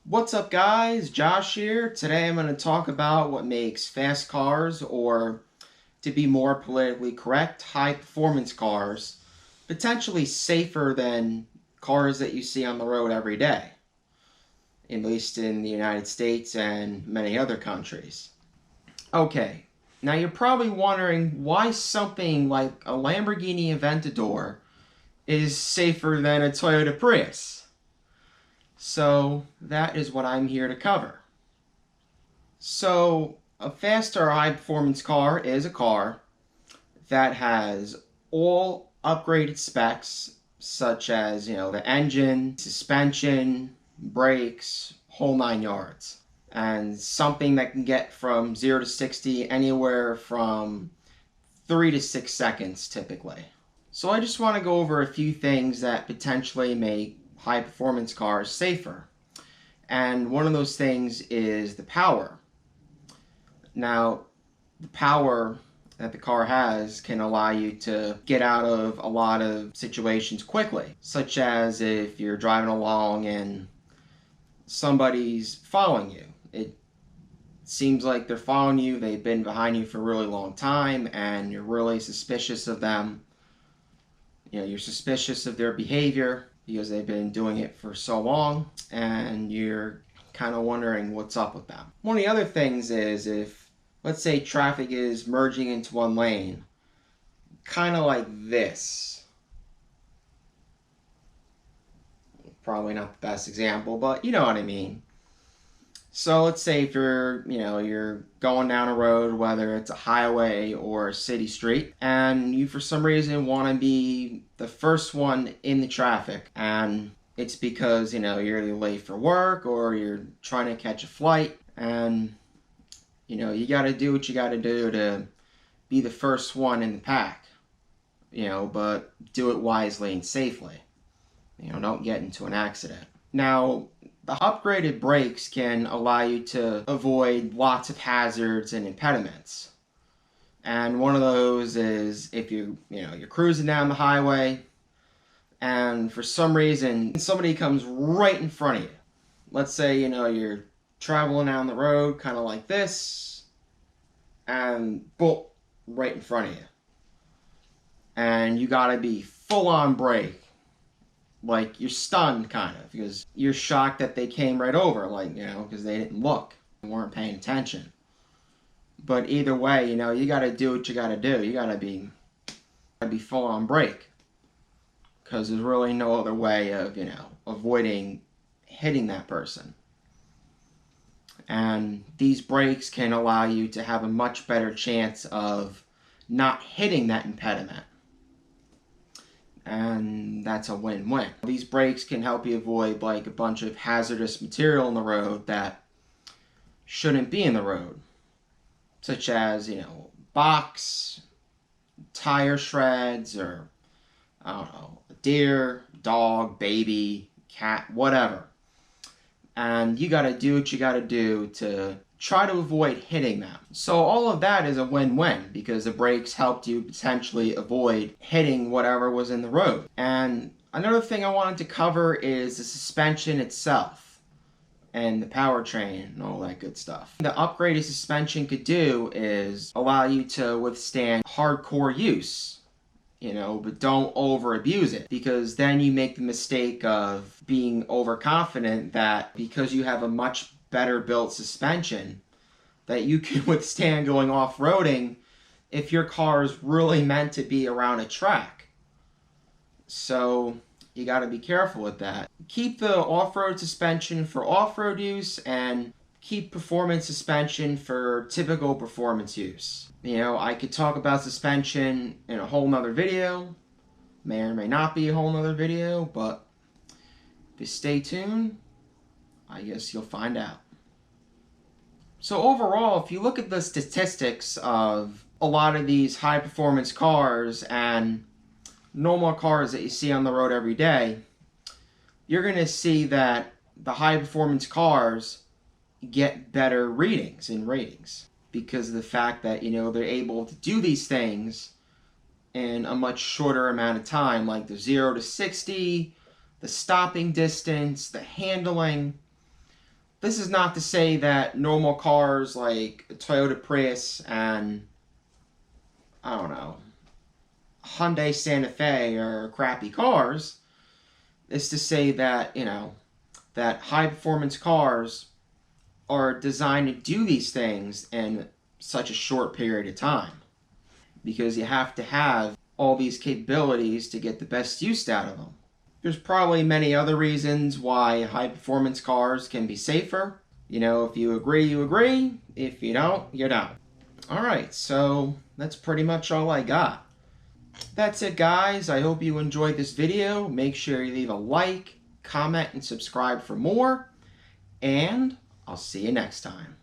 What's up guys, Josh here. Today I'm going to talk about what makes fast cars, or to be more politically correct, high performance cars, potentially safer than cars that you see on the road every day, at least in the United States and many other countries. Okay, now you're probably wondering why something like a Lamborghini Aventador is safer than a Toyota Prius. So that is what I'm here to cover. So a fast or high performance car is a car that has all upgraded specs, such as, the engine, suspension, brakes, whole nine yards. And something that can get from 0 to 60 anywhere from 3 to 6 seconds typically. So I just want to go over a few things that potentially make high performance cars safer. And one of those things is the power. Now, the power that the car has can allow you to get out of a lot of situations quickly, such as if you're driving along and somebody's following you. It seems like they're following you, they've been behind you for a really long time, and you're really suspicious of them. You're suspicious of their behavior because they've been doing it for so long, and you're kind of wondering what's up with them. One of the other things is if, let's say, traffic is merging into one lane, kind of like this. Probably not the best example, but you know what I mean. So let's say if you're going down a road, whether it's a highway or a city street, and you for some reason want to be the first one in the traffic, and it's because, you're either late for work or you're trying to catch a flight, and, you got to do what you got to do to be the first one in the pack, but do it wisely and safely. Don't get into an accident. Now, the upgraded brakes can allow you to avoid lots of hazards and impediments. And one of those is if you're cruising down the highway and for some reason somebody comes right in front of you. Let's say, you're traveling down the road kind of like this, and boom, right in front of you. And you gotta be full on brake. Like, you're stunned, kind of, because you're shocked that they came right over, because they didn't look, they weren't paying attention. But either way, you gotta do what you gotta do. You gotta be full on brake, because there's really no other way of, avoiding hitting that person. And these brakes can allow you to have a much better chance of not hitting that impediment. And that's a win-win. These brakes can help you avoid a bunch of hazardous material in the road that shouldn't be in the road, such as, box, tire shreds, or I don't know, a deer, dog, baby, cat, whatever. And you gotta do what you gotta do to try to avoid hitting them. So all of that is a win-win, because the brakes helped you potentially avoid hitting whatever was in the road. And another thing I wanted to cover is the suspension itself and the powertrain and all that good stuff. The upgraded suspension could do is allow you to withstand hardcore use, but don't over abuse it, because then you make the mistake of being overconfident that because you have a much better built suspension that you can withstand going off-roading if your car is really meant to be around a track. So you got to be careful with that. Keep the off-road suspension for off-road use, and keep performance suspension for typical performance use. I could talk about suspension in a whole nother video. May or may not be a whole nother video, but if you stay tuned, I guess you'll find out. So overall, if you look at the statistics of a lot of these high performance cars and normal cars that you see on the road every day, you're going to see that the high performance cars get better readings and ratings, because of the fact that, they're able to do these things in a much shorter amount of time, like the 0 to 60, the stopping distance, the handling. This is not to say that normal cars like Toyota Prius and, I don't know, Hyundai Santa Fe are crappy cars. It's to say that, that high performance cars are designed to do these things in such a short period of time. Because you have to have all these capabilities to get the best use out of them. There's probably many other reasons why high performance cars can be safer. If you agree, you agree. If you don't, you don't. Alright, so that's pretty much all I got. That's it, guys. I hope you enjoyed this video. Make sure you leave a like, comment, and subscribe for more. And I'll see you next time.